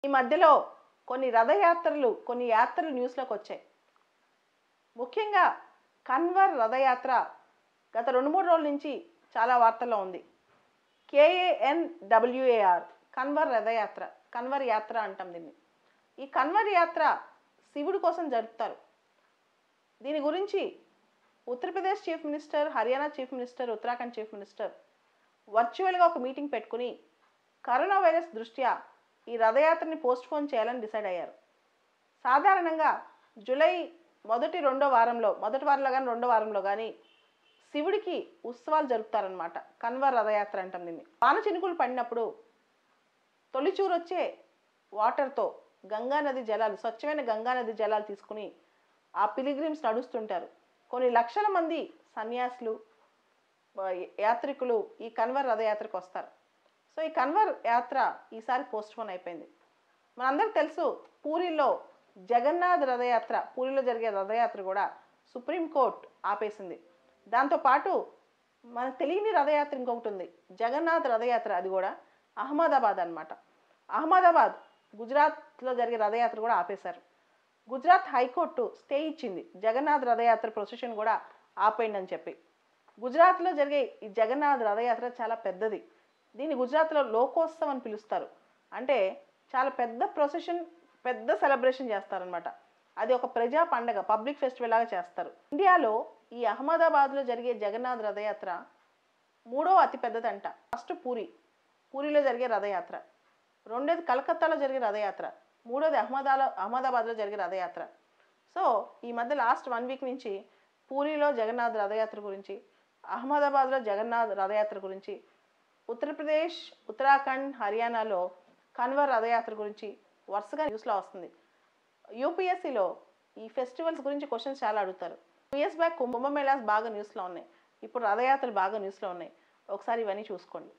ఈ మధ్యలో కొన్ని రథయాత్రలు కొన్ని యాత్రలు న్యూస్లోకి వచ్చాయి. ముఖ్యంగా కన్వర్ రథయాత్ర గత 2-3 రోజుల నుంచి చాలా వార్తల్లో ఉంది. KANWAR కన్వర్ రథయాత్ర, కన్వర్ యాత్ర అంటాం దీన్ని. ఈ కన్వర్ యాత్ర శివుడి కోసం జరుపుతారు. దీని గురించి Uttar Pradesh chief minister, Haryana chief minister, Uttarakhand chief minister వర్చువల్గా ఒక మీటింగ్ పెట్టుకుని కరోనా వైరస్ దృష్ట్యా ఈ రథయాత్రని పోస్ట్పోన్ చేయాలని డిసైడ్ అయ్యారు. సాధారణంగా జూలై మొదటి వారంలో కానీ రెండో వారంలో కానీ శివుడికి ఉత్సవాలు జరుపుతారనమాట. కన్వర్ రథయాత్ర అంటాం దీన్ని. వాన చినుకులు పడినప్పుడు తొలిచూరు వచ్చే వాటర్తో గంగానది జలాలు, స్వచ్ఛమైన గంగానది జలాలు తీసుకుని ఆ పిలిగ్రిమ్స్ నడుస్తుంటారు. కొన్ని లక్షల మంది సన్యాసులు, యాత్రికులు ఈ కన్వర్ రథయాత్రకు వస్తారు. సో ఈ కన్వర్ యాత్ర ఈసారి పోస్ట్పోన్ అయిపోయింది. మనందరికి తెలుసు, పూరిలో జగన్నాథ్ రథయాత్ర, పూరిలో జరిగే రథయాత్ర కూడా సుప్రీంకోర్టు ఆపేసింది. దాంతోపాటు మనకు తెలియని రథయాత్ర ఇంకొకటి ఉంది, జగన్నాథ్ రథయాత్ర. అది కూడా అహ్మదాబాద్ అనమాట. అహ్మదాబాద్ గుజరాత్లో జరిగే రథయాత్ర కూడా ఆపేశారు. గుజరాత్ హైకోర్టు స్టే ఇచ్చింది, జగన్నాథ్ రథయాత్ర ప్రొసెషన్ కూడా ఆపేయండి అని చెప్పి. గుజరాత్లో జరిగే ఈ జగన్నాథ్ రథయాత్ర చాలా పెద్దది. దీన్ని గుజరాత్లో లోకోత్సవ్ అని పిలుస్తారు. అంటే చాలా పెద్ద ప్రొసెషన్, పెద్ద సెలబ్రేషన్ చేస్తారనమాట. అది ఒక ప్రజా పండగ, పబ్లిక్ ఫెస్టివల్ లాగా చేస్తారు. ఇండియాలో ఈ అహ్మదాబాద్లో జరిగే జగన్నాథ్ రథయాత్ర 3వ అతి పెద్దదంట. ఫస్ట్ పూరిలో జరిగే రథయాత్ర, రెండోది కలకత్తాలో జరిగే రథయాత్ర, మూడోది అహ్మదాబాద్లో జరిగే రథయాత్ర. సో ఈ మధ్య లాస్ట్ 1 వీక్ నుంచి పూరిలో జగన్నాథ్ రథయాత్ర గురించి, అహ్మదాబాద్లో జగన్నాథ్ రథయాత్ర గురించి, ఉత్తరప్రదేశ్, ఉత్తరాఖండ్, హర్యానాలో కన్వర్ రథయాత్ర గురించి వరుసగా న్యూస్లో వస్తుంది. యూపీఎస్సీలో ఈ ఫెస్టివల్స్ గురించి క్వశ్చన్స్ చాలా అడుగుతారు. 2 years బ్యాక్ కుంభమేళాస్ బాగా న్యూస్లో ఉన్నాయి, ఇప్పుడు రథయాత్రలు బాగా న్యూస్లో ఉన్నాయి. ఒకసారి ఇవన్నీ చూసుకోండి.